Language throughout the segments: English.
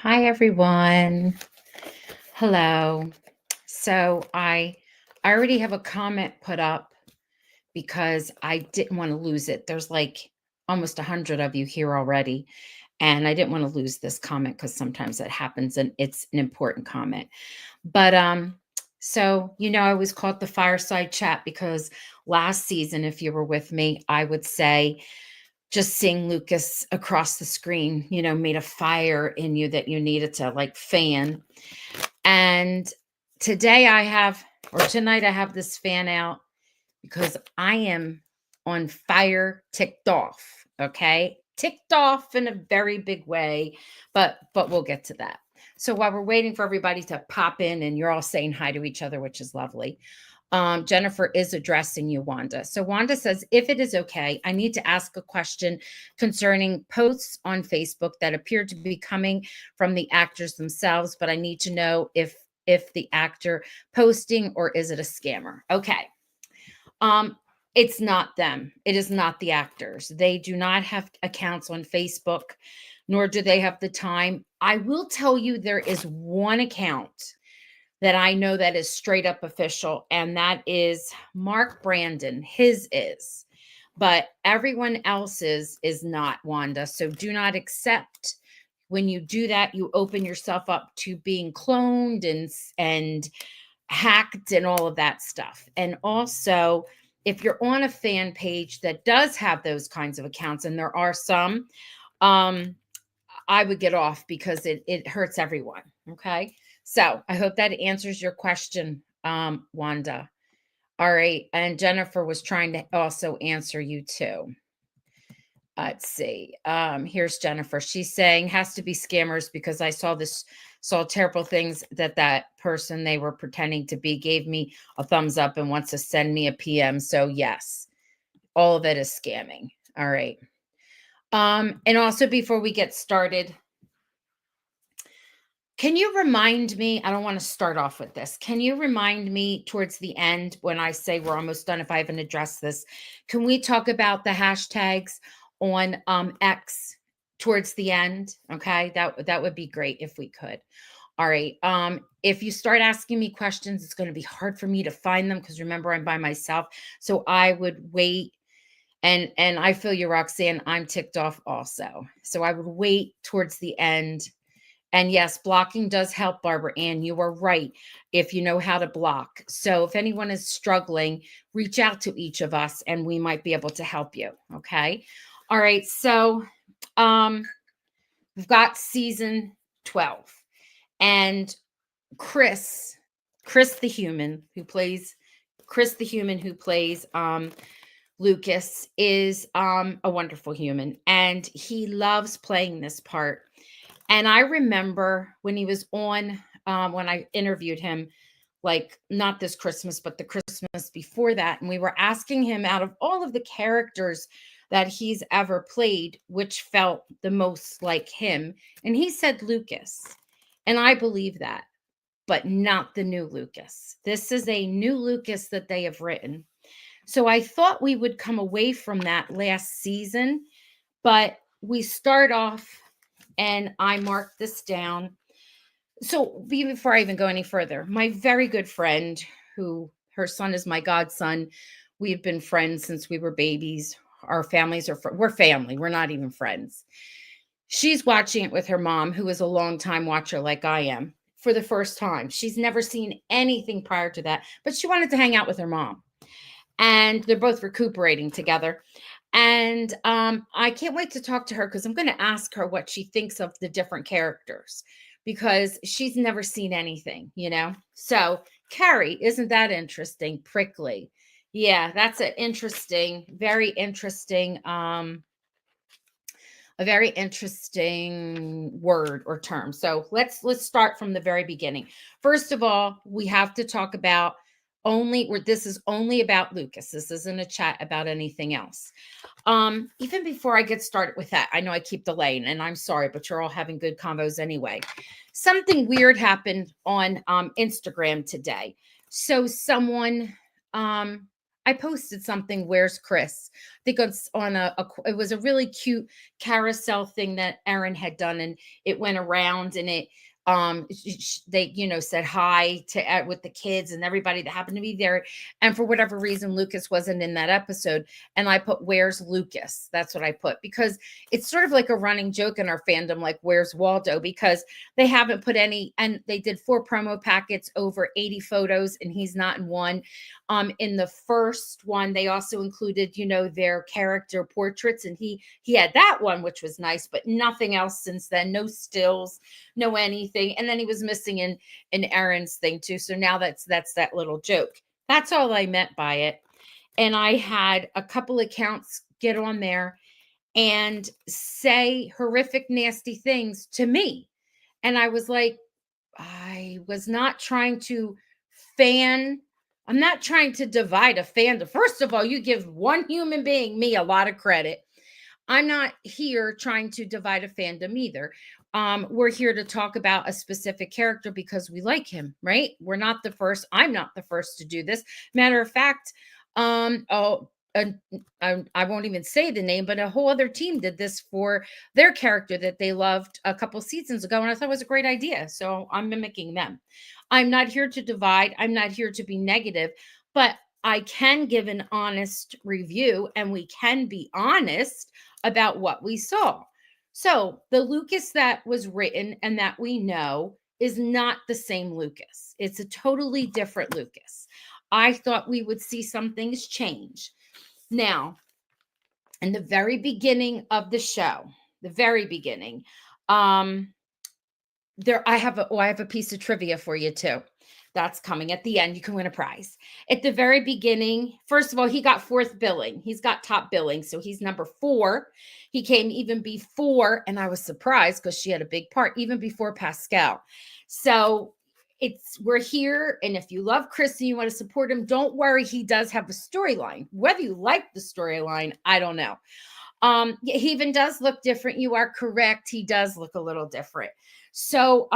Hi, everyone. Hello. So I already have a comment put up because I didn't want to lose it. There's like almost 100 of you here already, and I didn't want to lose this comment because sometimes that happens and it's an important comment. But I always call it the fireside chat because last season, if you were with me, I would say just seeing Lucas across the screen, made a fire in you that you needed to like fan. And today I have, or tonight I have this fan out because I am on fire, ticked off. Okay. Ticked off in a very big way, but we'll get to that. So while we're waiting for everybody to pop in and you're all saying hi to each other, which is lovely. Jennifer is addressing you, Wanda. So Wanda says, if it is okay, I need to ask a question concerning posts on Facebook that appear to be coming from the actors themselves, but I need to know if the actor posting or is it a scammer? Okay. It's not them. It is not the actors. They do not have accounts on Facebook, nor do they have the time. I will tell you there is one account that I know that is straight up official, and that is Mark Brandon. His is, but everyone else's is not, Wanda. So do not accept. When you do that, you open yourself up to being cloned and hacked and all of that stuff. And also, if you're on a fan page that does have those kinds of accounts, and there are some, I would get off because it hurts everyone. Okay. So I hope that answers your question, Wanda. All right. And Jennifer was trying to also answer you too. Let's see. Here's Jennifer. She's saying has to be scammers because I saw terrible things that person they were pretending to be gave me a thumbs up and wants to send me a PM. So yes, all of it is scamming. All right. And also before we get started, can you remind me? I don't want to start off with this. Can you remind me towards the end when I say we're almost done, if I haven't addressed this, can we talk about the hashtags on X towards the end? Okay, that would be great if we could. All right. If you start asking me questions, it's going to be hard for me to find them because remember I'm by myself. So I would wait. And I feel you, Roxanne. I'm ticked off also. So I would wait towards the end. And yes, blocking does help, Barbara Ann. You are right if you know how to block. So if anyone is struggling, reach out to each of us and we might be able to help you. Okay. All right. So we've got season 12. And Chris the human who plays Lucas is a wonderful human. And he loves playing this part. And I remember when he was on, when I interviewed him, like not this Christmas, but the Christmas before that. And we were asking him out of all of the characters that he's ever played, which felt the most like him. And he said Lucas. And I believe that, but not the new Lucas. This is a new Lucas that they have written. So I thought we would come away from that last season, but we start off and I marked this down. So before I even go any further, my very good friend, who her son is my godson, we've been friends since we were babies. Our families we're family. We're not even friends. She's watching it with her mom, who is a long-time watcher like I am, for the first time. She's never seen anything prior to that, but she wanted to hang out with her mom. And they're both recuperating together. And I can't wait to talk to her because I'm going to ask her what she thinks of the different characters because she's never seen anything, So, Carrie, isn't that interesting? Prickly. Yeah, that's a very interesting, a very interesting word or term. So let's start from the very beginning. First of all, we have to talk about this is only about Lucas. This isn't a chat about anything else. Even before I get started with that, I know I keep delaying and I'm sorry, but you're all having good convos anyway. Something weird happened on Instagram today. So someone I posted something, where's Chris? I think it's on it was a really cute carousel thing that Erin had done, and it went around, and they, said hi to with the kids and everybody that happened to be there. And for whatever reason, Lucas wasn't in that episode. And I put, where's Lucas? That's what I put, because it's sort of like a running joke in our fandom, like, where's Waldo? Because they haven't put any, and they did 4 promo packets, over 80 photos, and he's not in one. In the first one, they also included, their character portraits, and he had that one, which was nice, but nothing else since then. No stills, no anything. And then he was missing in Erin's thing too. So now that's that little joke. That's all I meant by it. And I had a couple accounts get on there and say horrific, nasty things to me. And I was like, I was not trying to I'm not trying to divide a fandom. First of all, you give one human being, me, a lot of credit. I'm not here trying to divide a fandom either. We're here to talk about a specific character because we like him, right? We're not the first. I'm not the first to do this. Matter of fact, I won't even say the name, but a whole other team did this for their character that they loved a couple seasons ago, and I thought it was a great idea. So I'm mimicking them. I'm not here to divide. I'm not here to be negative, but I can give an honest review, and we can be honest about what we saw. So the Lucas that was written and that we know is not the same Lucas. It's a totally different Lucas. I thought we would see some things change. Now, in the very beginning of the show, the very beginning, I have a piece of trivia for you too. That's coming at the end. You can win a prize. At the very beginning, first of all, he got 4th billing. He's got top billing, so he's number 4. He came even before, and I was surprised because she had a big part, even before Pascal. So we're here, and if you love Chris and you want to support him, don't worry. He does have a storyline. Whether you like the storyline, I don't know. He even does look different. You are correct. He does look a little different. So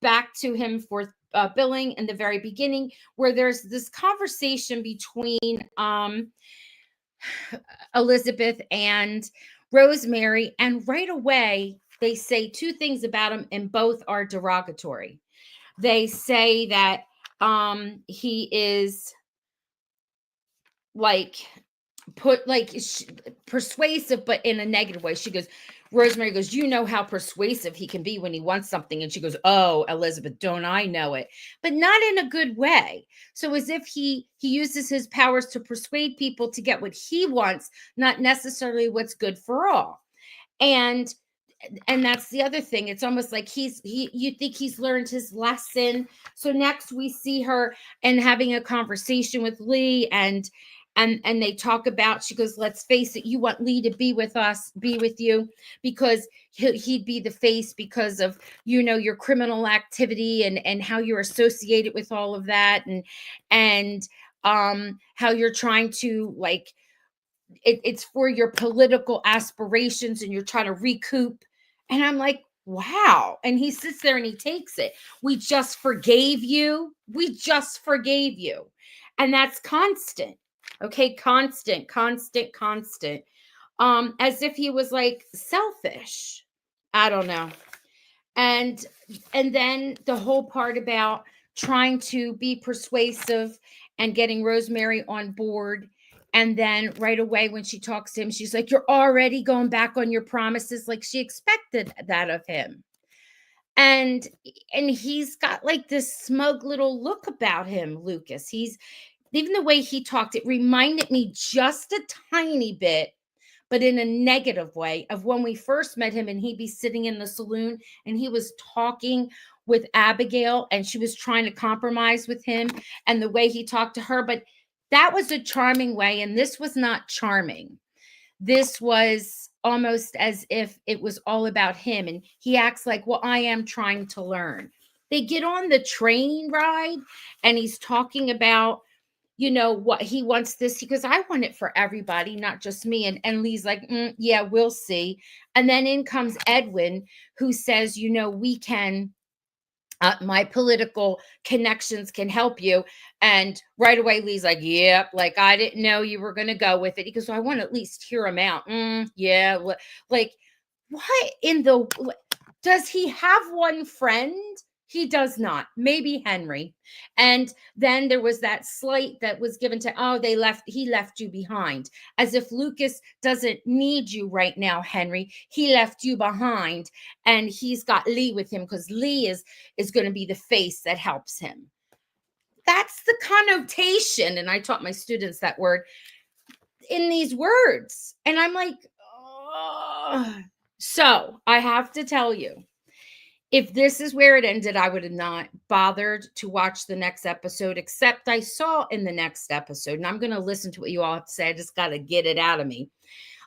back to him for billing in the very beginning, where there's this conversation between Elizabeth and Rosemary, and right away they say 2 things about him, and both are derogatory. They say that he is persuasive, but in a negative way. Rosemary goes, you know how persuasive he can be when he wants something. And she goes, oh, Elizabeth, don't I know it? But not in a good way. So as if he uses his powers to persuade people to get what he wants, not necessarily what's good for all. And that's the other thing. It's almost like you think he's learned his lesson. So next we see her and having a conversation with Lee, and they talk about, she goes, let's face it, you want Lee to be with you because he'd be the face because of, your criminal activity and how you're associated with all of that, and how you're trying to, like, it's for your political aspirations and you're trying to recoup. And I'm like, wow. And he sits there and he takes it. We just forgave you. And that's constant. Okay. Constant. As if he was like selfish. I don't know. And then the whole part about trying to be persuasive and getting Rosemary on board. And then right away when she talks to him, she's like, you're already going back on your promises. Like she expected that of him. And he's got like this smug little look about him, Lucas. Even the way he talked, it reminded me just a tiny bit, but in a negative way, of when we first met him and he'd be sitting in the saloon and he was talking with Abigail and she was trying to compromise with him and the way he talked to her. But that was a charming way. And this was not charming. This was almost as if it was all about him. And he acts like, well, I am trying to learn. They get on the train ride and he's talking about, what he wants this. He goes, I want it for everybody, not just me. And Lee's like, yeah, we'll see. And then in comes Edwin, who says, we can My political connections can help you. And right away, Lee's like, yep, like I didn't know you were going to go with it. He goes, so I want to at least hear him out. Yeah. Like, what in the, does he have one friend? He does not. Maybe Henry. And then there was that slight that was given to, oh, he left you behind. As if Lucas doesn't need you right now, Henry. He left you behind and he's got Lee with him because Lee is going to be the face that helps him. That's the connotation. And I taught my students that word in these words. And I'm like, oh. So I have to tell you, if this is where it ended, I would have not bothered to watch the next episode, except I saw in the next episode, and I'm going to listen to what you all have to say. I just got to get it out of me.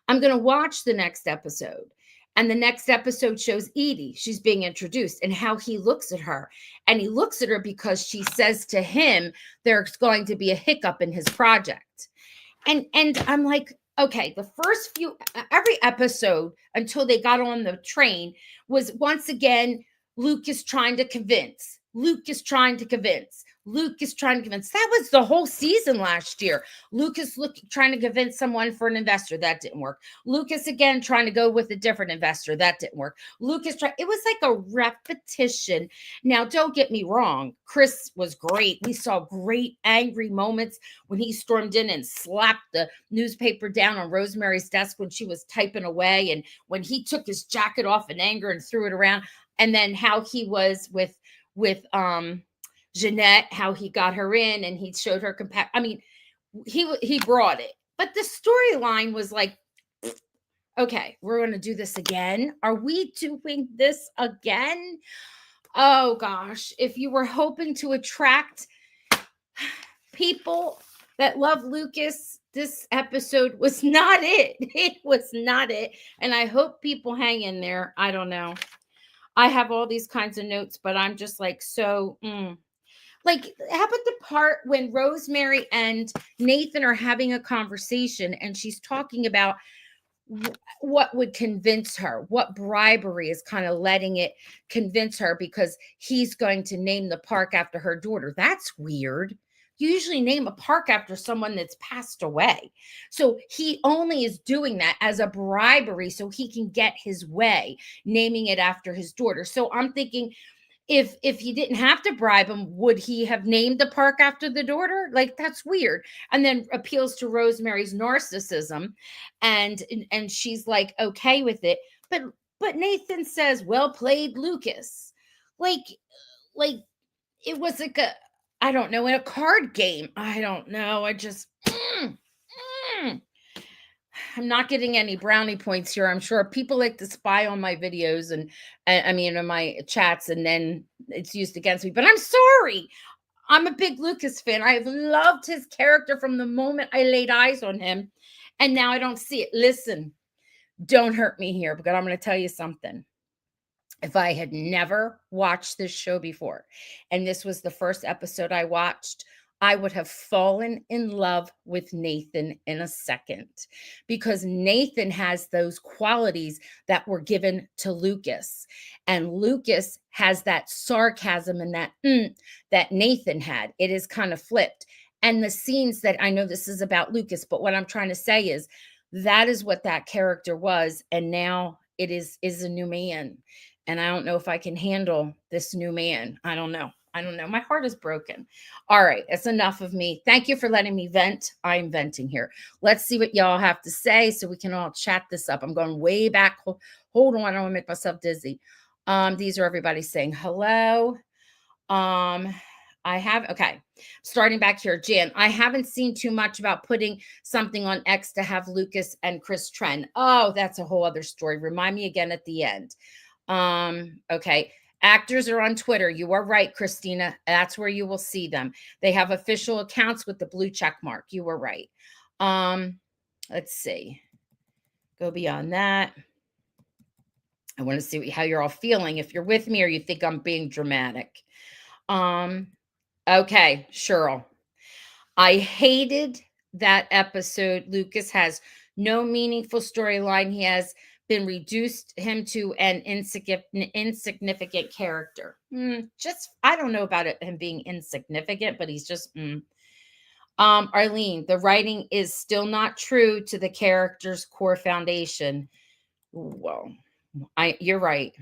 I'm going to watch the next episode. And the next episode shows Edie. She's being introduced and how he looks at her. And he looks at her because she says to him, there's going to be a hiccup in his project. And I'm like, okay, the first every episode until they got on the train was once again, Lucas trying to convince. That was the whole season last year. Lucas trying to convince someone for an investor. That didn't work. Lucas again trying to go with a different investor. That didn't work. It was like a repetition. Now, don't get me wrong. Chris was great. We saw great angry moments when he stormed in and slapped the newspaper down on Rosemary's desk when she was typing away, and when he took his jacket off in anger and threw it around, and then how he was with Jeanette, how he got her in and he showed her compassion. I mean, he brought it. But the storyline was like, okay, we're going to do this again. Are we doing this again? Oh gosh, if you were hoping to attract people that love Lucas, this episode was not it. It was not it. And I hope people hang in there. I don't know. I have all these kinds of notes, but I'm just like, like, how about the part when Rosemary and Nathan are having a conversation and she's talking about what would convince her, what bribery is kind of letting it convince her because he's going to name the park after her daughter. That's weird. You usually name a park after someone that's passed away. So he only is doing that as a bribery so he can get his way, naming it after his daughter. So I'm thinking, if he didn't have to bribe him, would he have named the park after the daughter? Like, that's weird. And then appeals to Rosemary's narcissism, and she's like okay with it. But Nathan says, "Well played, Lucas." Like it was like I don't know, in a card game. I don't know. I just I'm not getting any brownie points here. I'm sure people like to spy on my videos and I mean, in my chats, and then it's used against me. But I'm sorry. I'm a big Lucas fan. I've loved his character from the moment I laid eyes on him. And now I don't see it. Listen, don't hurt me here, because I'm going to tell you something. If I had never watched this show before, and this was the first episode I watched, I would have fallen in love with Nathan in a second, because Nathan has those qualities that were given to Lucas. And Lucas has that sarcasm and that Nathan had. It is kind of flipped. And the scenes that, I know this is about Lucas, but what I'm trying to say is that is what that character was. And now it is a new man. And I don't know if I can handle this new man. I don't know. My heart is broken. All right. That's enough of me. Thank you for letting me vent. I'm venting here. Let's see what y'all have to say so we can all chat this up. I'm going way back. Hold on. I don't want to make myself dizzy. These are everybody saying hello. Starting back here, Jan, I haven't seen too much about putting something on X to have Lucas and Chris trend. Oh, that's a whole other story. Remind me again at the end. Okay. Actors are on Twitter. You are right, Christina. That's where you will see them. They have official accounts with the blue check mark. You were right. Let's see. Go beyond that. I want to see how you're all feeling, if you're with me or you think I'm being dramatic. Okay, Cheryl. I hated that episode. Lucas has no meaningful storyline. He has been reduced him to an insignificant character. Just, I don't know about him being insignificant, but he's just. Arlene, the writing is still not true to the character's core foundation. Well, you're right.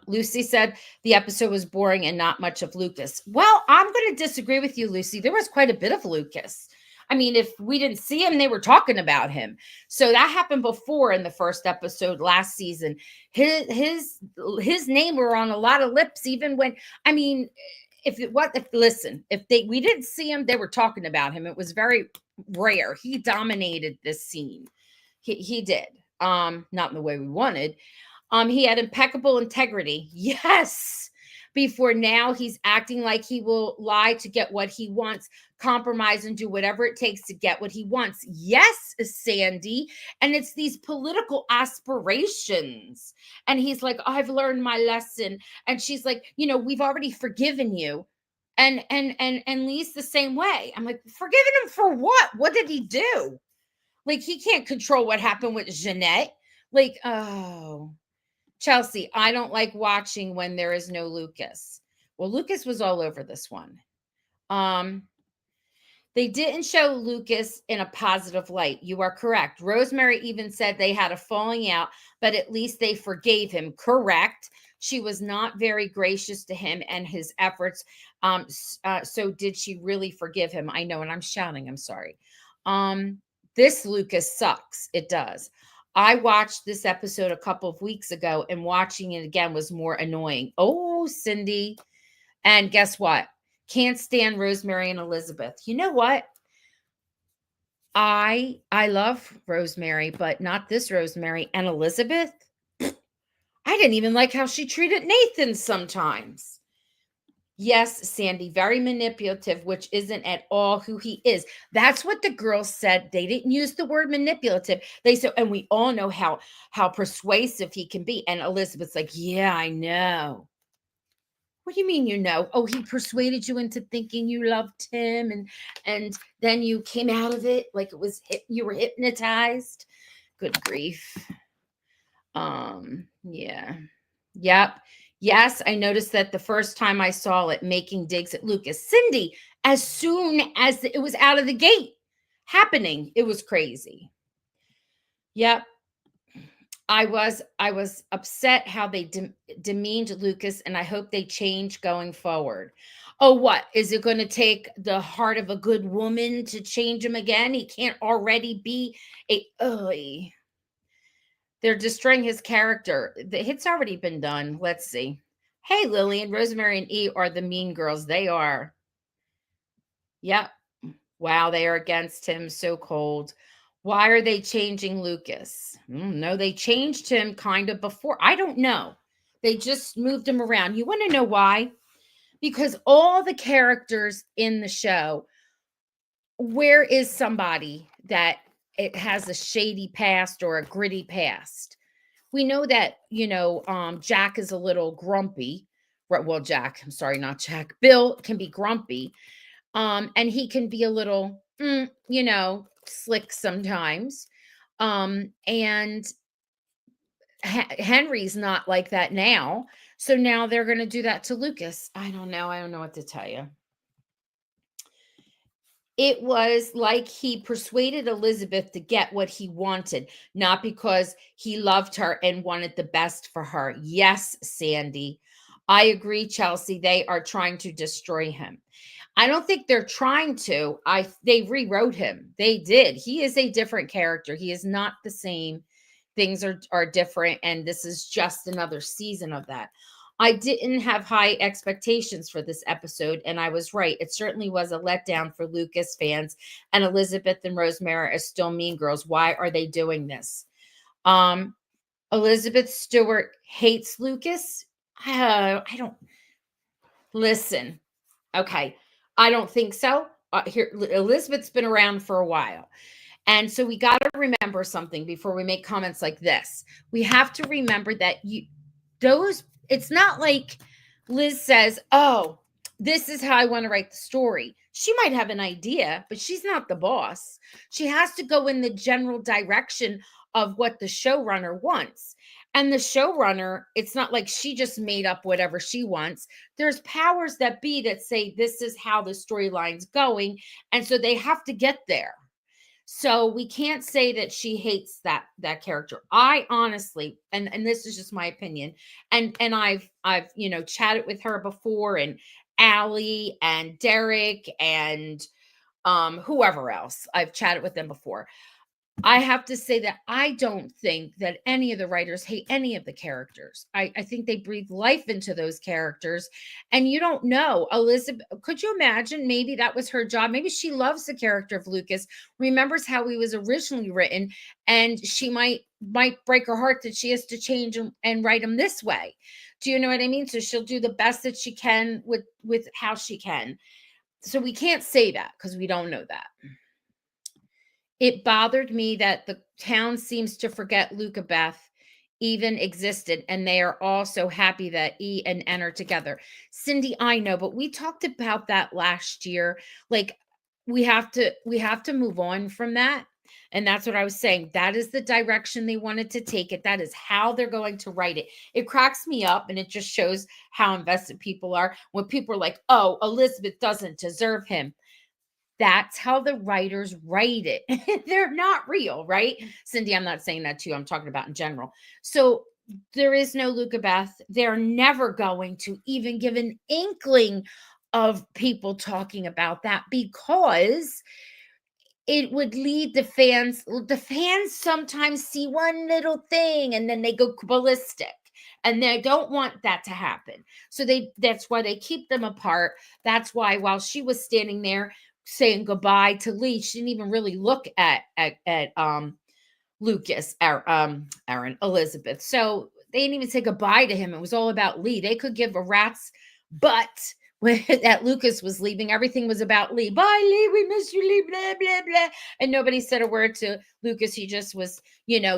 Lucy said the episode was boring and not much of Lucas. Well, I'm going to disagree with you, Lucy. There was quite a bit of Lucas. I mean, if we didn't see him, they were talking about him. So that happened before in the first episode last season. His name were on a lot of lips, even when, I mean, if we didn't see him, they were talking about him. It was very rare. He dominated this scene. He did. Not in the way we wanted. He had impeccable integrity. Yes. Before now, he's acting like he will lie to get what he wants, compromise and do whatever it takes to get what he wants. Yes, Sandy. And it's these political aspirations. And he's like, I've learned my lesson. And she's like, we've already forgiven you. And Lee's the same way. I'm like, forgiving him for what? What did he do? Like, he can't control what happened with Jeanette. Like, oh. Chelsea, I don't like watching when there is no Lucas. Well, Lucas was all over this one. They didn't show Lucas in a positive light. You are correct. Rosemary even said they had a falling out, but at least they forgave him. Correct. She was not very gracious to him and his efforts. So did she really forgive him? I know, and I'm shouting. I'm sorry. This Lucas sucks. It does. I watched this episode a couple of weeks ago, and watching it again was more annoying. Oh, Cindy. And guess what? Can't stand Rosemary and Elizabeth. You know what? I love Rosemary, but not this Rosemary. And Elizabeth, I didn't even like how she treated Nathan sometimes. Yes, Sandy, very manipulative, which isn't at all who he is. That's what the girls said. They didn't use the word manipulative. They said, and we all know how persuasive he can be. And Elizabeth's like, yeah, I know. What do you mean, you know? Oh, he persuaded you into thinking you loved him, and then you came out of it like it was you were hypnotized. Good grief. Yeah. Yep. Yes, I noticed that the first time I saw it, making digs at Lucas. Cindy, as soon as it was out of the gate happening, it was crazy. Yep. I was upset how they demeaned Lucas, and I hope they change going forward. Oh, what? Is it going to take the heart of a good woman to change him again? He can't already be a... They're destroying his character. The hit's already been done. Let's see. Hey, Lillian, Rosemary, and E are the mean girls. They are. Yep. Wow, they are against him. So cold. Why are they changing Lucas? No, they changed him kind of before. I don't know. They just moved him around. You want to know why? Because all the characters in the show, where is somebody that it has a shady past or a gritty past? We know that, Jack is a little grumpy. Well, Jack, I'm sorry, not Jack. Bill can be grumpy. And he can be a little, slick sometimes. And Henry's not like that now. So now they're going to do that to Lucas. I don't know. I don't know what to tell you. It was like he persuaded Elizabeth to get what he wanted, not because he loved her and wanted the best for her. Yes, Sandy. I agree, Chelsea. They are trying to destroy him. I don't think they're trying to. They rewrote him. They did. He is a different character. He is not the same. Things are different, and this is just another season of that. I didn't have high expectations for this episode, and I was right. It certainly was a letdown for Lucas fans, and Elizabeth and Rosemary are still mean girls. Why are they doing this? Elizabeth Stewart hates Lucas. I don't listen. Okay. I don't think so. Here, Elizabeth's been around for a while. And so we got to remember something before we make comments like this. We have to remember that it's not like Liz says, oh, this is how I want to write the story. She might have an idea, but she's not the boss. She has to go in the general direction of what the showrunner wants. And the showrunner, it's not like she just made up whatever she wants. There's powers that be that say this is how the storyline's going. And so they have to get there. So we can't say that she hates that character. I honestly, and this is just my opinion, and I've chatted with her before, and Allie and Derek and whoever else. I've chatted with them before. I have to say that I don't think that any of the writers hate any of the characters. I think they breathe life into those characters. And you don't know. Elizabeth, could you imagine? Maybe that was her job. Maybe she loves the character of Lucas, remembers how he was originally written, and she might break her heart that she has to change and write him this way. Do you know what I mean? So she'll do the best that she can with how she can. So we can't say that because we don't know that. It bothered me that the town seems to forget Luca Beth even existed, and they are all so happy that E and N are together. Cindy, I know, but we talked about that last year. Like we have to move on from that. And that's what I was saying. That is the direction they wanted to take it. That is how they're going to write it. It cracks me up, and it just shows how invested people are when people are like, oh, Elizabeth doesn't deserve him. That's how the writers write it. They're not real, right? Cindy, I'm not saying that to you. I'm talking about in general. So there is no Luca Beth. They're never going to even give an inkling of people talking about that because it would lead the fans. The fans sometimes see one little thing and then they go ballistic. And they don't want that to happen. So that's why they keep them apart. That's why while she was standing there saying goodbye to Lee, she didn't even really look at Lucas or Aaron Elizabeth. So they didn't even say goodbye to him. It was all about Lee. They could give a rat's butt when that Lucas was leaving. Everything was about Lee. Bye, Lee. We miss you, Lee. Blah blah blah. And nobody said a word to Lucas. He just was,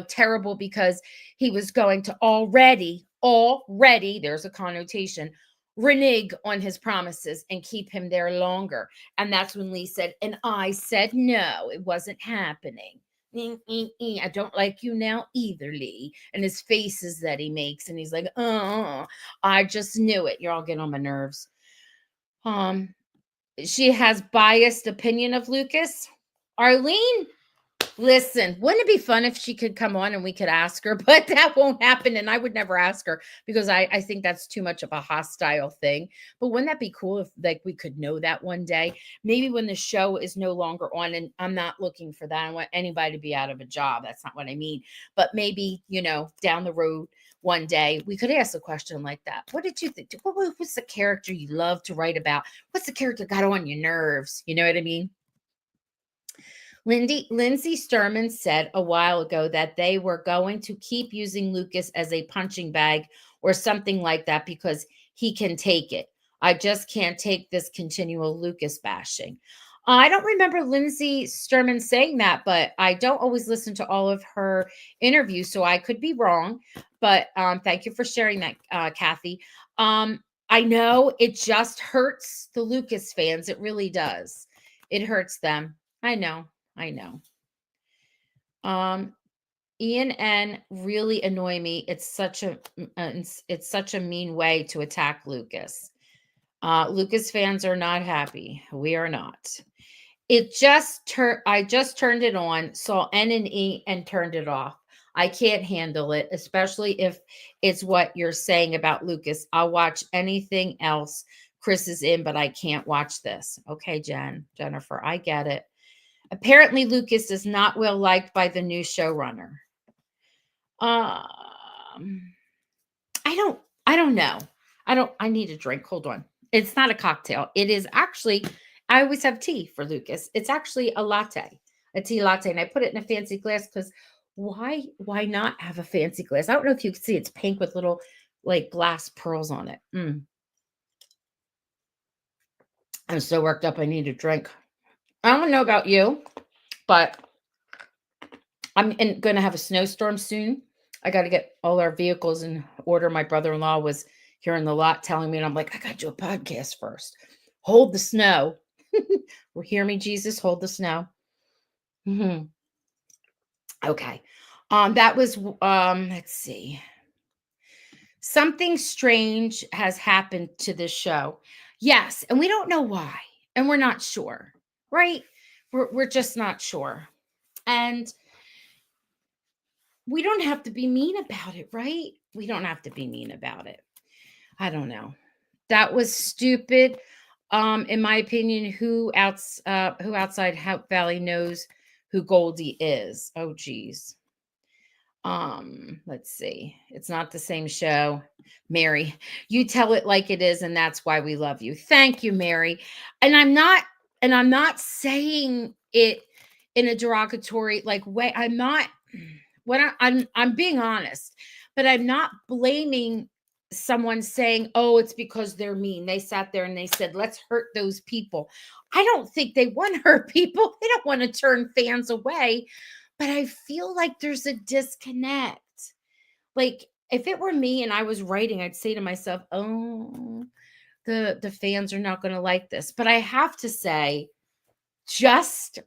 terrible because he was going to already. There's a connotation. Renege on his promises and keep him there longer. And that's when Lee said, and I said, no, it wasn't happening. I don't like you now either, Lee. And his faces that he makes. And he's like, I just knew it. You're all getting on my nerves. She has biased opinion of Lucas. Arlene, listen, wouldn't it be fun if she could come on and we could ask her? But that won't happen. And I would never ask her because I think that's too much of a hostile thing. But wouldn't that be cool if we could know that one day? Maybe when the show is no longer on, and I'm not looking for that. I don't want anybody to be out of a job. That's not what I mean. But maybe, down the road one day, we could ask a question like that. What did you think? What's the character you love to write about? What's the character got on your nerves? You know what I mean? Lindsay Sturman said a while ago that they were going to keep using Lucas as a punching bag or something like that because he can take it. I just can't take this continual Lucas bashing. I don't remember Lindsay Sturman saying that, but I don't always listen to all of her interviews, so I could be wrong. But thank you for sharing that, Kathy. I know it just hurts the Lucas fans. It really does. It hurts them. I know. Ian N really annoy me. It's such a mean way to attack Lucas. Lucas fans are not happy. We are not. I just turned it on, saw N and E and turned it off. I can't handle it, especially if it's what you're saying about Lucas. I'll watch anything else Chris is in, but I can't watch this. Okay, Jennifer, I get it. Apparently, Lucas is not well liked by the new showrunner. I don't know. I need a drink. Hold on. It's not a cocktail. It is actually, I always have tea for Lucas. It's actually a tea latte. And I put it in a fancy glass because why not have a fancy glass? I don't know if you can see it's pink with little like glass pearls on it. I'm so worked up. I need a drink. I don't know about you, but I'm going to have a snowstorm soon. I got to get all our vehicles in order. My brother-in-law was here in the lot telling me, and I'm like, I got to do a podcast first. Hold the snow. Hear me, Jesus, hold the snow. Okay. That was let's see. Something strange has happened to this show. Yes, and we don't know why, and we're not sure, right? We're just not sure. And we don't have to be mean about it, right? We don't have to be mean about it. I don't know. That was stupid. In my opinion, who outside Hope Valley knows who Goldie is? Oh geez. Let's see. It's not the same show. Mary, you tell it like it is, and that's why we love you. Thank you, Mary. And I'm not saying it in a derogatory like way. I'm not I'm being honest, but I'm not blaming someone saying, "Oh, it's because they're mean." They sat there and they said, "Let's hurt those people." I don't think they want to hurt people. They don't want to turn fans away, but I feel like there's a disconnect. Like if it were me and I was writing, I'd say to myself, "Oh, the fans are not going to like this." But I have to say, just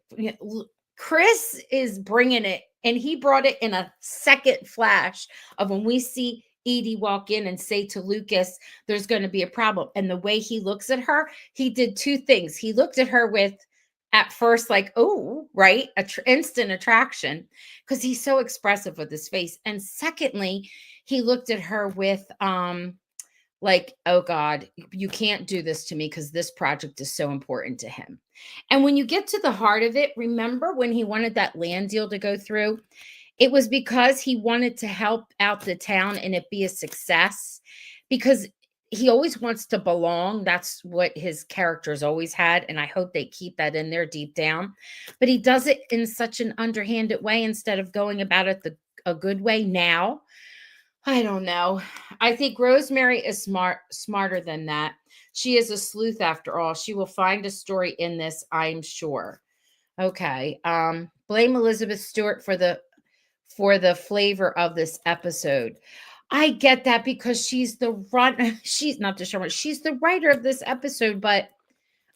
Chris is bringing it, and he brought it in a second flash of when we see Edie walk in and say to Lucas, "There's going to be a problem." And the way he looks at her, he did two things. He looked at her with, at first, like, "Oh, right," instant attraction, because he's so expressive with his face. And secondly, he looked at her with, like, "Oh God, you can't do this to me because this project is so important to him." And when you get to the heart of it, remember when he wanted that land deal to go through? It was because he wanted to help out the town and it be a success, because he always wants to belong. That's what his characters always had. And I hope they keep that in there deep down. But he does it in such an underhanded way instead of going about it a good way now. I don't know. I think Rosemary is smarter than that. She is a sleuth after all. She will find a story in this, I'm sure. Okay. Blame Elizabeth Stewart for the flavor of this episode. I get that because she's the run she's not the showrunner. She's the writer of this episode, but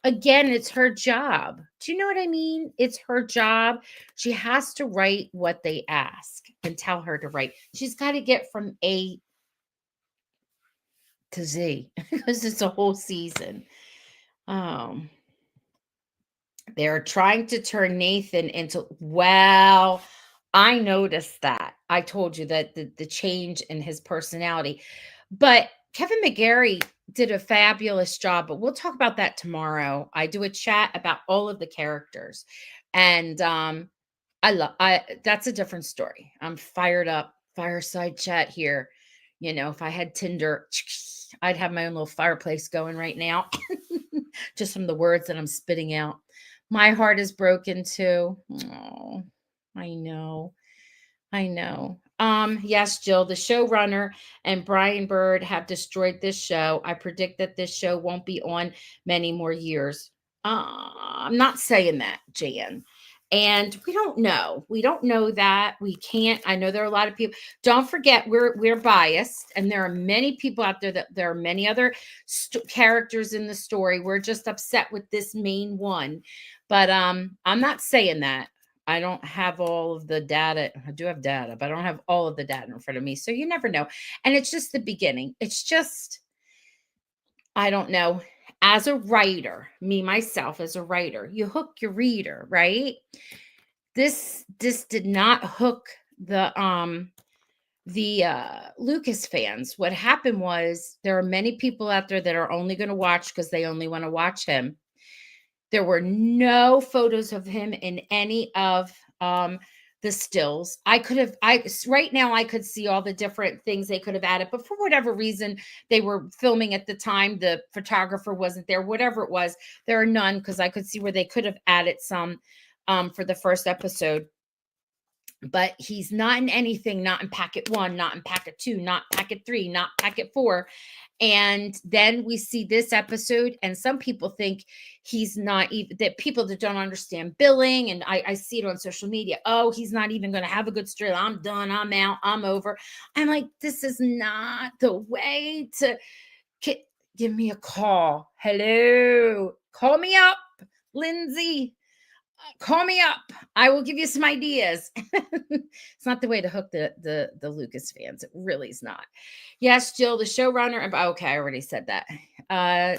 again, it's her job. Do you know what I mean? It's her job. She has to write what they ask and tell her to write. She's got to get from A to Z because it's a whole season. Um, they're trying to turn Nathan into, well, I noticed that. I told you that the change in his personality. But Kevin McGarry did a fabulous job, but we'll talk about that tomorrow. I do a chat about all of the characters. And I that's a different story. I'm fired up. Fireside chat here. You know, if I had Tinder, I'd have my own little fireplace going right now. Just from the words that I'm spitting out. My heart is broken too. Oh, I know. I know. Yes, Jill, the showrunner and Brian Bird have destroyed this show. I predict that this show won't be on many more years. I'm not saying that, Jan. And we don't know. We don't know that. We can't. I know there are a lot of people. Don't forget, we're biased, and there are many people out there that there are many other characters in the story. We're just upset with this main one. But I'm not saying that. I don't have all of the data. I do have data, but I don't have all of the data in front of me. So you never know. And it's just the beginning. It's just, I don't know. As a writer, me myself as a writer, you hook your reader, right? This did not hook the Lucas fans. What happened was there are many people out there that are only going to watch because they only want to watch him. There were no photos of him in any of the stills. Right now I could see all the different things they could have added, but for whatever reason they were filming at the time, the photographer wasn't there, whatever it was, there are none because I could see where they could have added some for the first episode. But he's not in anything, not in packet 1, not in packet 2, not packet 3, not packet 4. And then we see this episode, and some people think he's not even, that people that don't understand billing, and I see it on social media. Oh, he's not even going to have a good story. I'm done. I'm out. I'm over. I'm like, this is not the way to give me a call. Hello. Call me up, Lindsay. Call me up. I will give you some ideas. It's not the way to hook the Lucas fans. It really is not. Yes, Jill, the showrunner. Okay, I already said that.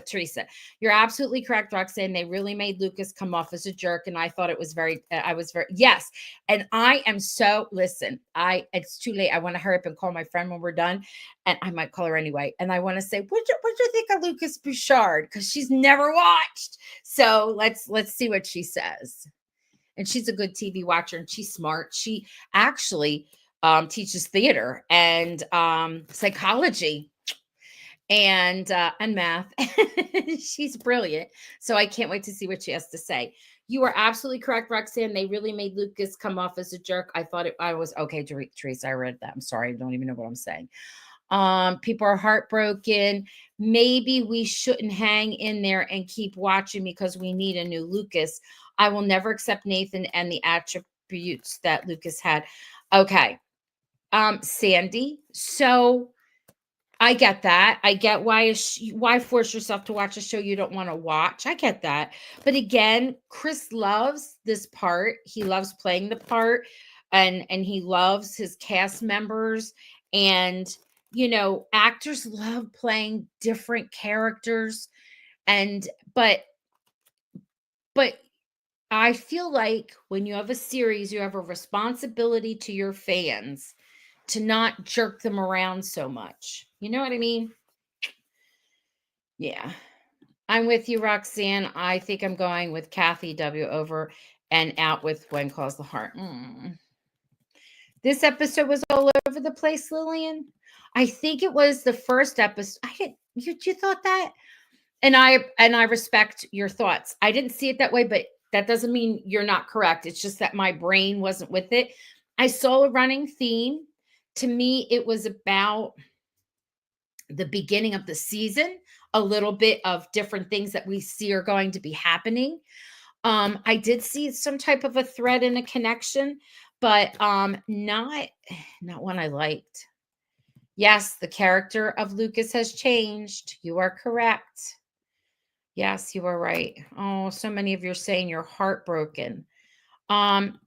Teresa, you're absolutely correct, Roxanne. They really made Lucas come off as a jerk, and I thought it was very. I was very yes, and I am so. Listen, it's too late. I want to hurry up and call my friend when we're done, and I might call her anyway. And I want to say, what do you think of Lucas Bouchard? Because she's never watched. So let's see what she says. And she's a good TV watcher, and she's smart. She actually teaches theater and psychology and math. She's brilliant. So I can't wait to see what she has to say. You are absolutely correct, Roxanne. They really made Lucas come off as a jerk. I was okay, Teresa. I read that. I'm sorry. I don't even know what I'm saying. People are heartbroken. Maybe we shouldn't hang in there and keep watching because we need a new Lucas. I will never accept Nathan and the attributes that Lucas had. Okay. Sandy. So I get that. I get why force yourself to watch a show you don't want to watch. I get that. But again, Chris loves this part. He loves playing the part, and he loves his cast members, and actors love playing different characters, but I feel like when you have a series, you have a responsibility to your fans to not jerk them around so much. You know what I mean? Yeah. I'm with you, Roxanne. I think I'm going with Kathy W. over and out with When Calls the Heart. This episode was all over the place, Lillian. I think it was the first episode. You thought that? And I respect your thoughts. I didn't see it that way, but that doesn't mean you're not correct. It's just that my brain wasn't with it. I saw a running theme. To me, it was about the beginning of the season, a little bit of different things that we see are going to be happening. I did see some type of a thread and a connection, but not one I liked. Yes, the character of Lucas has changed. You are correct. Yes, you are right. Oh, so many of you are saying you're heartbroken.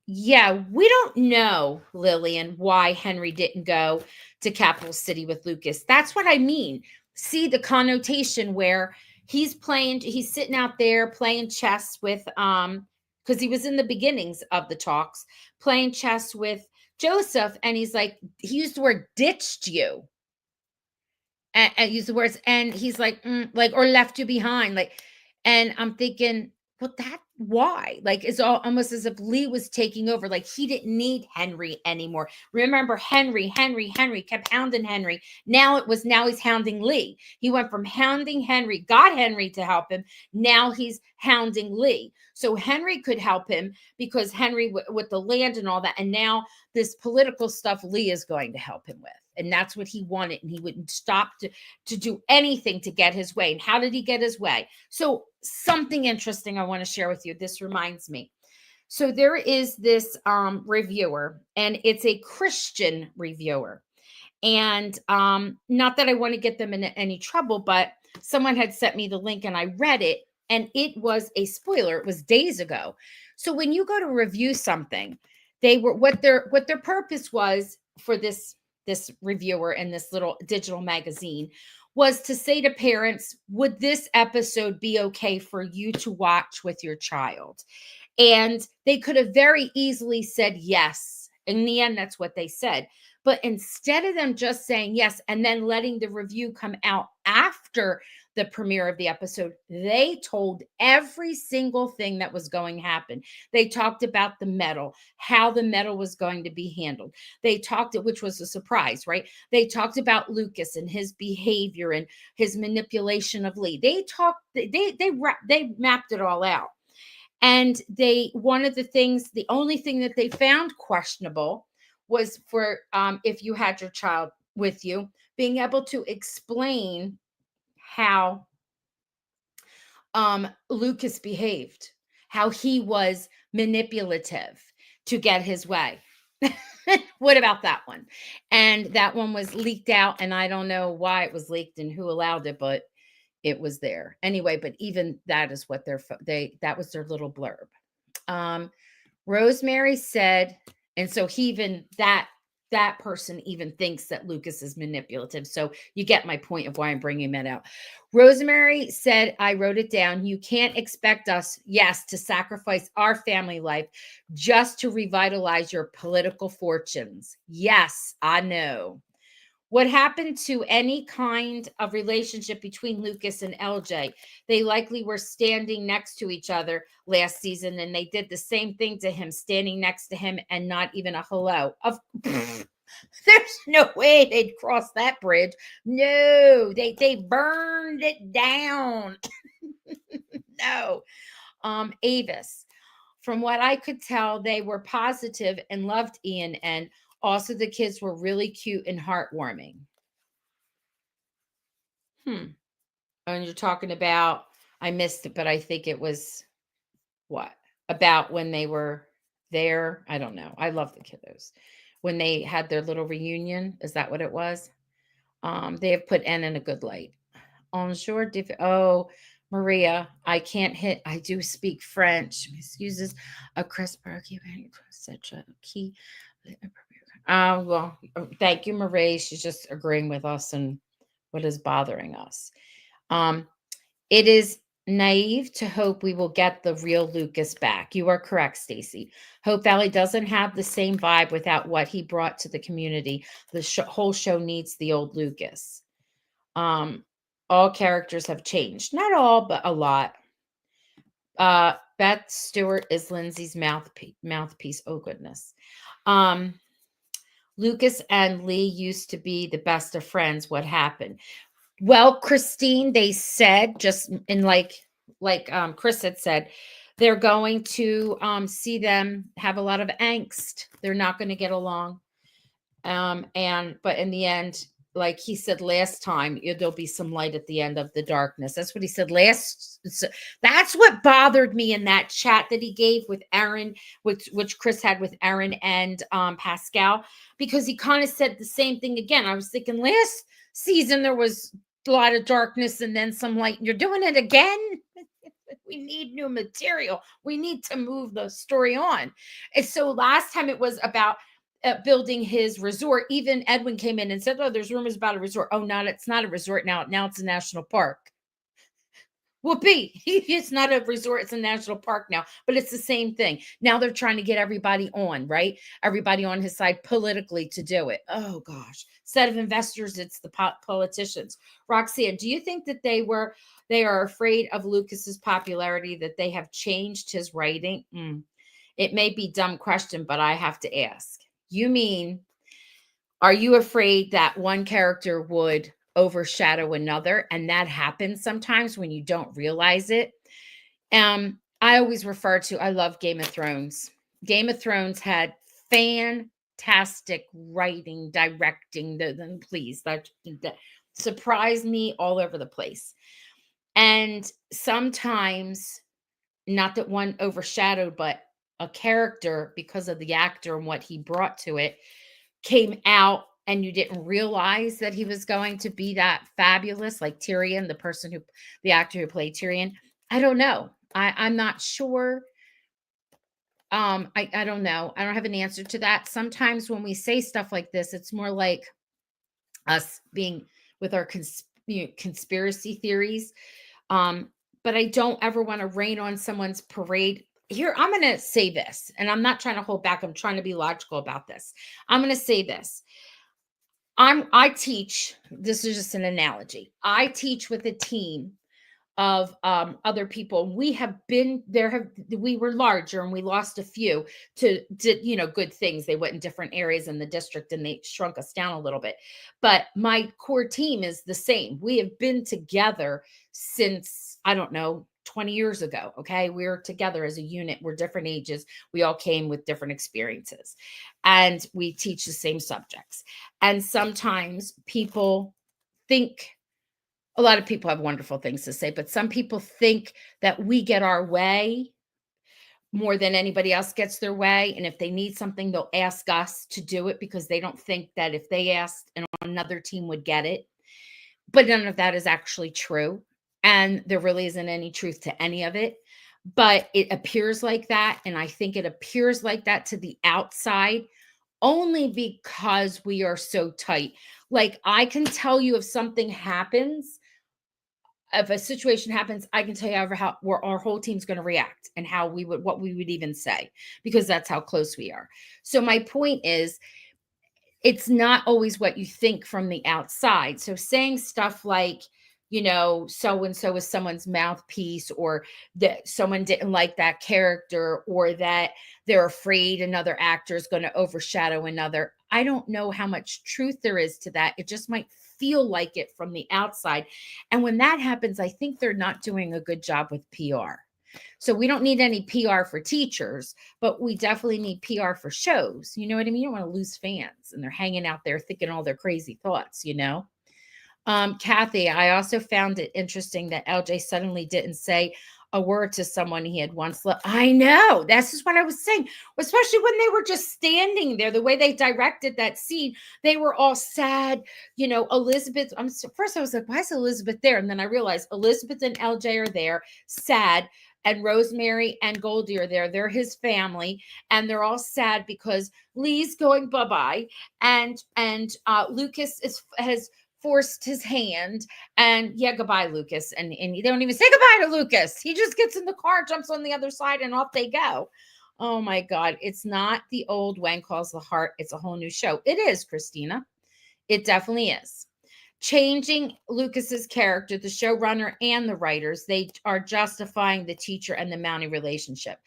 Yeah, we don't know, Lillian, why Henry didn't go to Capital City with Lucas. That's what I mean. See the connotation where he's sitting out there playing chess with because he was in the beginnings of the talks, playing chess with Joseph, and he's like, he used the word ditched you. And use the words, and he's like, or left you behind, like, and I'm thinking, well, why? Like, it's almost as if Lee was taking over. Like, he didn't need Henry anymore. Remember, Henry kept hounding Henry. Now he's hounding Lee. He went from hounding Henry, got Henry to help him. Now he's hounding Lee. So Henry could help him because Henry with the land and all that. And now this political stuff, Lee is going to help him with. And that's what he wanted. And he wouldn't stop to do anything to get his way. And how did he get his way? So something interesting I want to share with you. This reminds me. So there is this reviewer, and it's a Christian reviewer. And not that I want to get them in any trouble, but someone had sent me the link and I read it, and it was a spoiler. It was days ago. So when you go to review something, what their purpose was for this reviewer in this little digital magazine was to say to parents, would this episode be okay for you to watch with your child? And they could have very easily said yes. In the end, that's what they said. But instead of them just saying yes and then letting the review come out after the premiere of the episode, they told every single thing that was going to happen. They talked about the medal, how the medal was going to be handled. They talked, which was a surprise, right? They talked about Lucas and his behavior and his manipulation of Lee. They mapped it all out. And one of the things, the only thing that they found questionable was for if you had your child with you, being able to explain how Lucas behaved, how he was manipulative to get his way. What about that one? And that one was leaked out, and I don't know why it was leaked and who allowed it, but it was there anyway. But even that is what that was their little blurb. Um, Rosemary said, and so he even that person even thinks that Lucas is manipulative. So you get my point of why I'm bringing that out. Rosemary said, I wrote it down. You can't expect us, yes, to sacrifice our family life just to revitalize your political fortunes. Yes, I know. What happened to any kind of relationship between Lucas and LJ? They likely were standing next to each other last season, and they did the same thing to him, standing next to him and not even a hello. Of there's no way they'd cross that bridge. No, they burned it down. No. Avis. From what I could tell, they were positive and loved Ian, and also the kids were really cute and heartwarming. And you're talking about, I missed it, but I think it was what? About when they were there. I don't know. I love the kiddos. When they had their little reunion. Is that what it was? They have put N in a good light. Bonjour. Oh, Maria, I can't hit. I do speak French. Excuses. A crisp argument. Such a key. Well, thank you, Marie. She's just agreeing with us and what is bothering us. It is naive to hope we will get the real Lucas back. You are correct, Stacy. Hope Valley doesn't have the same vibe without what he brought to the community. The whole show needs the old Lucas. All characters have changed. Not all, but a lot. Beth Stewart is Lindsay's mouthpiece. Oh, goodness. Lucas and Lee used to be the best of friends. What happened? Well, Christine, they said, just in like Chris had said, they're going to see them have a lot of angst. They're not going to get along. But in the end, like he said last time, there'll be some light at the end of the darkness. That's what he said last. That's what bothered me in that chat that he gave with Aaron, which Chris had with Aaron and Pascal, because he kind of said the same thing again. I was thinking last season there was a lot of darkness and then some light. You're doing it again. We need new material. We need to move the story on. And so last time it was about building his resort. Even Edwin came in and said, "Oh, there's rumors about a resort." Oh, it's not a resort now. Now it's a national park. Whoopee! It's not a resort; it's a national park now. But it's the same thing. Now they're trying to get everybody on, right? Everybody on his side politically to do it. Oh gosh! Instead of investors, it's the politicians. Roxanne, do you think that they are afraid of Lucas's popularity, that they have changed his writing? It may be a dumb question, but I have to ask. You mean, are you afraid that one character would overshadow another? And that happens sometimes when you don't realize it. I always refer to, I love Game of Thrones. Game of Thrones had fantastic writing, directing, that surprised me all over the place. And sometimes, not that one overshadowed, but a character, because of the actor and what he brought to it, came out and you didn't realize that he was going to be that fabulous, like Tyrion, the actor who played Tyrion. I don't know. I'm not sure. I don't know. I don't have an answer to that. Sometimes when we say stuff like this, it's more like us being with our conspiracy theories. But I don't ever want to rain on someone's parade. Here, I'm going to say this, and I'm not trying to hold back. I'm trying to be logical about this. I'm going to say this. I teach, this is just an analogy. I teach with a team of other people. We were larger and we lost a few to good things. They went in different areas in the district and they shrunk us down a little bit. But my core team is the same. We have been together since, I don't know, 20 years ago. Okay. We're together as a unit. We're different ages. We all came with different experiences and we teach the same subjects. And sometimes people think, a lot of people have wonderful things to say, but some people think that we get our way more than anybody else gets their way. And if they need something, they'll ask us to do it because they don't think that if they asked and another team would get it. But none of that is actually true. And there really isn't any truth to any of it. but it appears like that. And I think it appears like that to the outside only because we are so tight. Like, I can tell you if something happens, if a situation happens, I can tell you how where our whole team's going to react and how we would, what we would even say, because that's how close we are. So my point is, it's not always what you think from the outside. So saying stuff like, so and so is someone's mouthpiece, or that someone didn't like that character, or that they're afraid another actor is going to overshadow another. I don't know how much truth there is to that. It just might feel like it from the outside. And when that happens, I think they're not doing a good job with PR. So we don't need any PR for teachers, but we definitely need PR for shows. You know what I mean? You don't want to lose fans and they're hanging out there thinking all their crazy thoughts. Kathy, I also found it interesting that LJ suddenly didn't say a word to someone he had once loved. I know. That's just what I was saying, especially when they were just standing there, the way they directed that scene, they were all sad. Elizabeth, first I was like, why is Elizabeth there? And then I realized Elizabeth and LJ are there, sad, and Rosemary and Goldie are there. They're his family, and they're all sad because Lee's going bye-bye, and Lucas has forced his hand, and yeah, goodbye, Lucas. And they don't even say goodbye to Lucas. He just gets in the car, jumps on the other side, and off they go. Oh my God. It's not the old When Calls the Heart. It's a whole new show. It is, Christina. It definitely is. Changing Lucas's character, the showrunner and the writers, they are justifying the teacher and the Mountie relationship.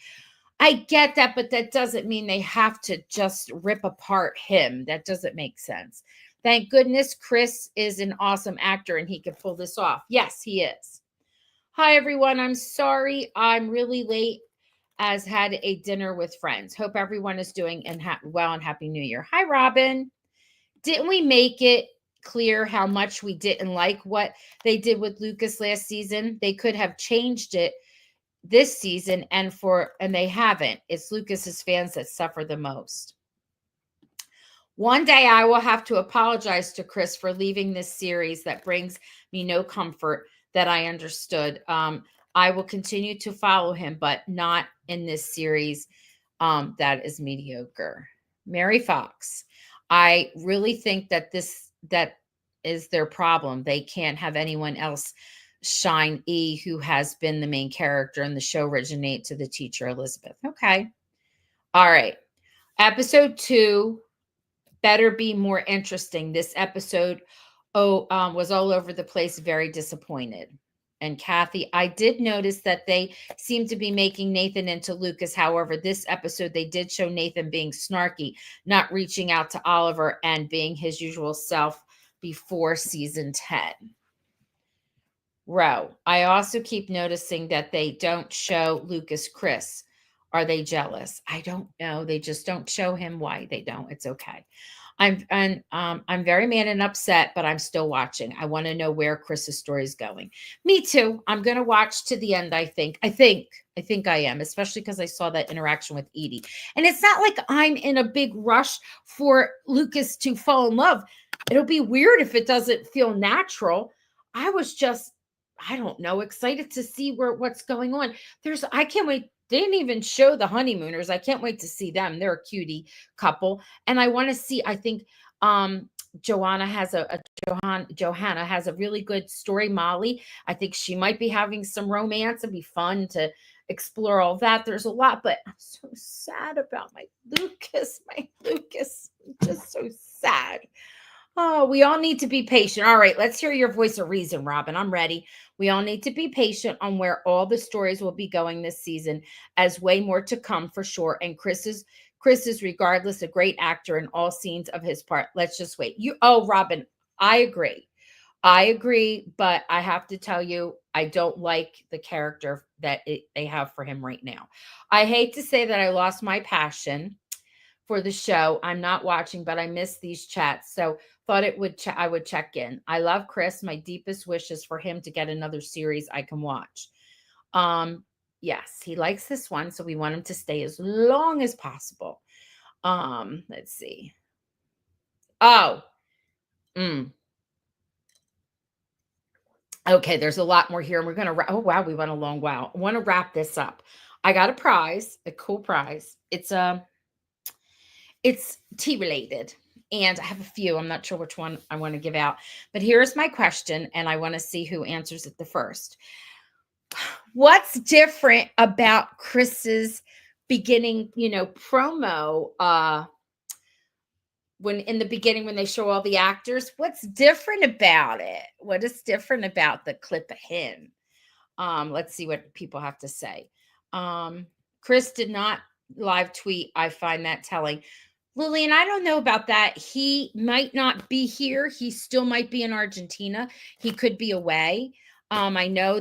I get that, but that doesn't mean they have to just rip apart him. That doesn't make sense. Thank goodness Chris is an awesome actor and he can pull this off. Yes, he is. Hi, everyone. I'm sorry I'm really late, as had a dinner with friends. Hope everyone is doing well, and Happy New Year. Hi, Robin. Didn't we make it clear how much we didn't like what they did with Lucas last season? They could have changed it this season, and they haven't. It's Lucas's fans that suffer the most. One day I will have to apologize to Chris for leaving this series that brings me no comfort that I understood. I will continue to follow him, but not in this series. That is mediocre. Mary Fox. I really think that that is their problem. They can't have anyone else shine who has been the main character in the show originate to the teacher, Elizabeth. Okay. All right. Episode 2 better be more interesting. This episode was all over the place, very disappointed. And Kathy, I did notice that they seem to be making Nathan into Lucas. However, this episode, they did show Nathan being snarky, not reaching out to Oliver and being his usual self before season 10. Row, I also keep noticing that they don't show Lucas Chris. Are they jealous? I don't know. They just don't show him. Why they don't. It's okay. I'm very mad and upset, but I'm still watching. I want to know where Chris's story is going. Me too. I'm going to watch to the end. I think I am, especially because I saw that interaction with Edie. And it's not like I'm in a big rush for Lucas to fall in love. It'll be weird if it doesn't feel natural. I was just, I don't know, excited to see what's going on. I can't wait. They didn't even show the honeymooners. I can't wait to see them. They're a cutie couple. And I want to see, I think Johanna has Johanna has a really good story. Molly, I think she might be having some romance. It'd be fun to explore all that. There's a lot, but I'm so sad about my Lucas. I'm just so sad. Oh, we all need to be patient. All right, let's hear your voice of reason, Robin. I'm ready. We all need to be patient on where all the stories will be going this season, as way more to come for sure. And Chris is regardless a great actor in all scenes of his part. Let's just wait. Robin, I agree, but I have to tell you, I don't like the character that they have for him right now. I hate to say that I lost my passion for the show. I'm not watching, but I miss these chats. So thought I would check in. I love Chris. My deepest wish is for him to get another series I can watch. Yes, he likes this one, so we want him to stay as long as possible. Let's see. Oh, Okay, there's a lot more here, and we're gonna oh wow, we went a long while. I want to wrap this up. I got a prize, a cool prize. It's tea related, and I have a few. I'm not sure which one I want to give out, but here's my question, and I want to see who answers it the first. What's different about Chris's beginning, promo when in the beginning when they show all the actors? What's different about it? What is different about the clip of him? Let's see what people have to say. Chris did not live tweet. I find that telling. Lillian, I don't know about that. He might not be here. He still might be in Argentina. He could be away. I know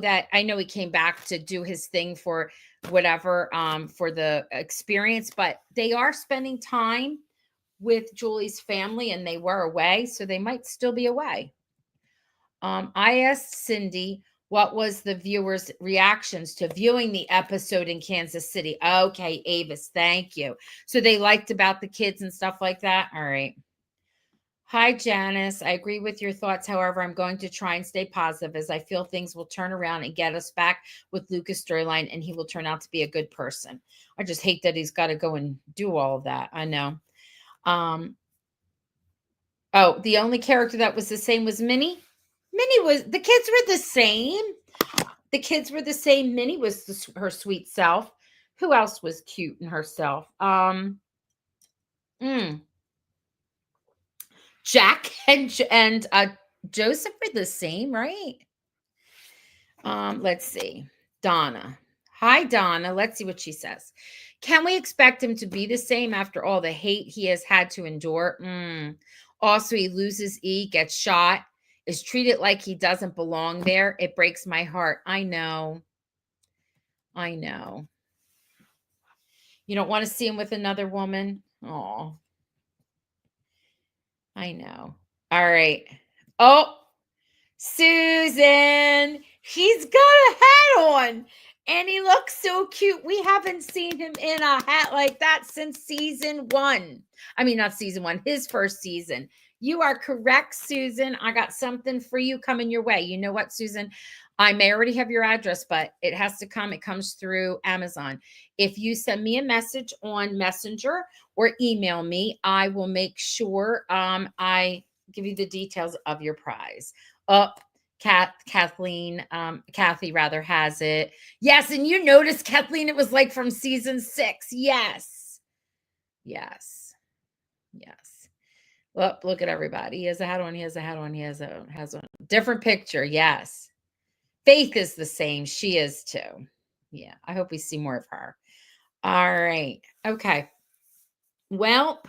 he came back to do his thing for whatever, for the experience, but they are spending time with Julie's family and they were away, so they might still be away. I asked Cindy what was the viewers' reactions to viewing the episode in Kansas City. Okay, Avis, thank you. So they liked about the kids and stuff like that. All right. Hi, Janice. I agree with your thoughts. However, I'm going to try and stay positive as I feel things will turn around and get us back with Lucas' storyline and he will turn out to be a good person. I just hate that he's got to go and do all of that. I know. Oh, the only character that was the same was Minnie. The kids were the same. The kids were the same. Minnie was her sweet self. Who else was cute in herself? Jack and Joseph were the same, right? Let's see. Donna. Hi, Donna. Let's see what she says. Can we expect him to be the same after all the hate he has had to endure? Also, he loses E, gets shot, is treated like he doesn't belong there. It breaks my heart. I know. You don't want to see him with another woman? Oh, I know. All right. Oh, Susan. He's got a hat on. And he looks so cute. We haven't seen him in a hat like that since season 1. I mean, not season 1, his first season. You are correct, Susan. I got something for you coming your way. You know what, Susan? I may already have your address, but it has to come. It comes through Amazon. If you send me a message on Messenger or email me, I will make sure I give you the details of your prize. Kathy rather has it. Yes, and you noticed, Kathleen, it was like from season 6. Yes. Well, look at everybody. He has a hat on. He has a different picture. Yes. Faith is the same. She is too. Yeah. I hope we see more of her. All right. Okay. Well,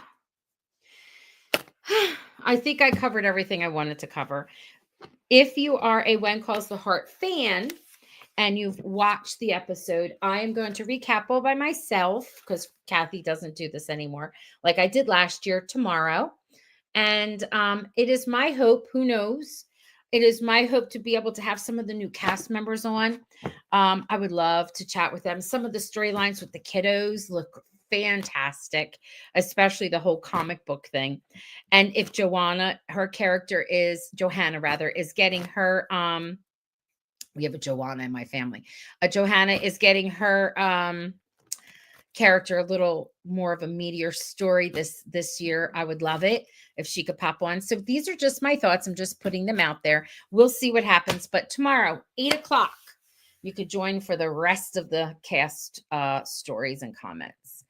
I think I covered everything I wanted to cover. If you are a When Calls the Heart fan and you've watched the episode, I am going to recap all by myself because Kathy doesn't do this anymore like I did last year tomorrow. And it is my hope, who knows? It is my hope to be able to have some of the new cast members on. I would love to chat with them. Some of the storylines with the kiddos look fantastic, especially the whole comic book thing. And if Johanna is getting her, we have a Joanna in my family. Johanna is getting her character a little more of a meteor story this year. I would love it if she could pop on. So these are just my thoughts. I'm just putting them out there. We'll see what happens. But tomorrow, 8:00, you could join for the rest of the cast stories and comments.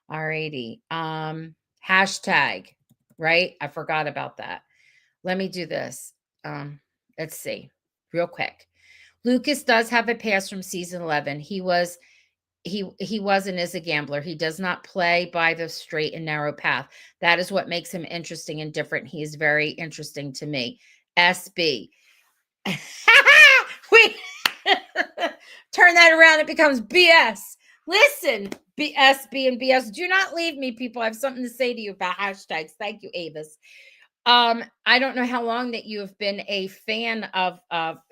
All righty. Hashtag, right? I forgot about that. Let me do this. Let's see real quick. Lucas does have a pass from season 11. He was and is a gambler. He does not play by the straight and narrow path. That is what makes him interesting and different. He is very interesting to me. SB. Wait. Turn that around. It becomes BS. Listen, SB and BS. Do not leave me, people. I have something to say to you about hashtags. Thank you, Avis. I don't know how long that you have been a fan of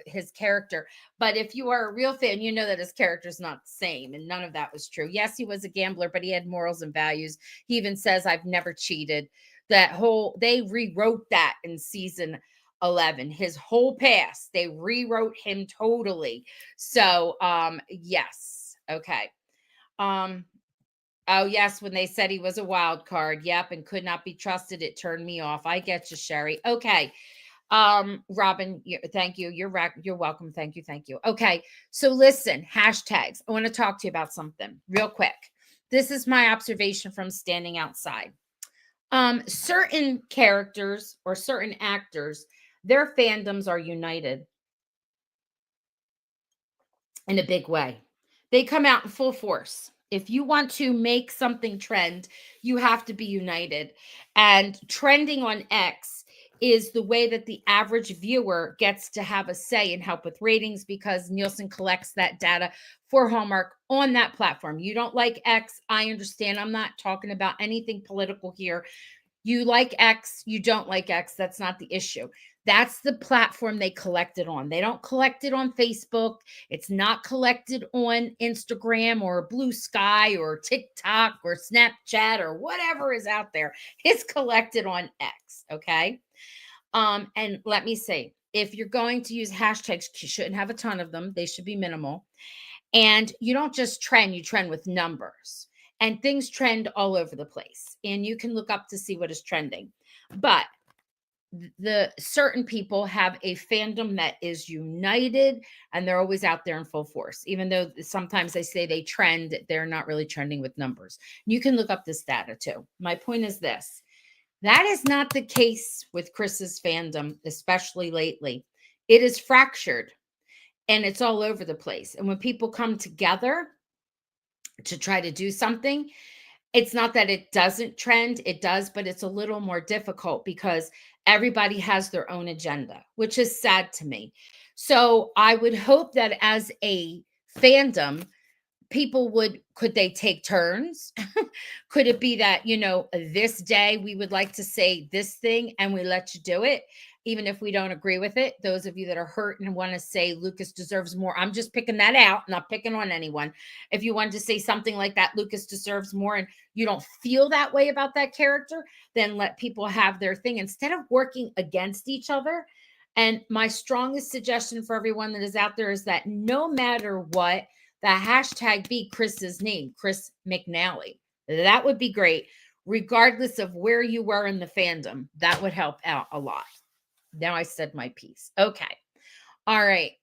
his character, but if you are a real fan, you know that his character is not the same, and none of that was true. Yes, he was a gambler, but he had morals and values. He even says, "I've never cheated." They rewrote that in season 11, his whole past. They rewrote him totally. So, yes. Okay. Um, oh, yes, when they said he was a wild card. Yep, and could not be trusted. It turned me off. I get you, Sherry. Okay. Robin, thank you. You're welcome. Thank you. Thank you. Okay. So listen, hashtags. I want to talk to you about something real quick. This is my observation from standing outside. Certain characters or certain actors, their fandoms are united in a big way. They come out in full force. If you want to make something trend, you have to be united. And trending on X is the way that the average viewer gets to have a say and help with ratings because Nielsen collects that data for Hallmark on that platform. You don't like X, I understand. I'm not talking about anything political here. You like X, you don't like X. That's not the issue. That's the platform they collect it on. They don't collect it on Facebook. It's not collected on Instagram or Blue Sky or TikTok or Snapchat or whatever is out there. It's collected on X. Okay. And let me say, if you're going to use hashtags, you shouldn't have a ton of them. They should be minimal. And you don't just trend, you trend with numbers. And things trend all over the place. And you can look up to see what is trending. But the certain people have a fandom that is united and they're always out there in full force. Even though sometimes they say they trend, they're not really trending with numbers. You can look up this data too. My point is this. That is not the case with Chris's fandom, especially lately. It is fractured and it's all over the place. And when people come together to try to do something, it's not that it doesn't trend, it does, but it's a little more difficult because everybody has their own agenda, which is sad to me. So I would hope that as a fandom, people could they take turns? Could it be that, this day we would like to say this thing and we let you do it, even if we don't agree with it? Those of you that are hurt and want to say Lucas deserves more, I'm just picking that out, not picking on anyone. If you wanted to say something like that, Lucas deserves more, and you don't feel that way about that character, then let people have their thing instead of working against each other. And my strongest suggestion for everyone that is out there is that no matter what, the hashtag be Chris's name, Chris McNally. That would be great, regardless of where you were in the fandom. That would help out a lot. Now I said my piece. Okay. All right.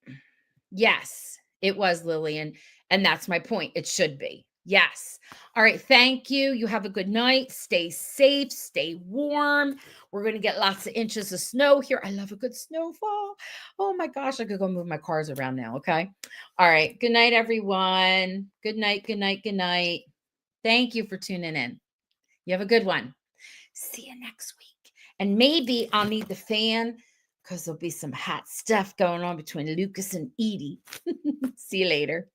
Yes, it was Lillian. And that's my point. It should be. Yes. All right. Thank you. You have a good night. Stay safe. Stay warm. We're going to get lots of inches of snow here. I love a good snowfall. Oh my gosh. I could go move my cars around now. Okay. All right. Good night, everyone. Good night. Good night. Good night. Thank you for tuning in. You have a good one. See you next week. And maybe I'll need the fan because there'll be some hot stuff going on between Lucas and Edie. See you later.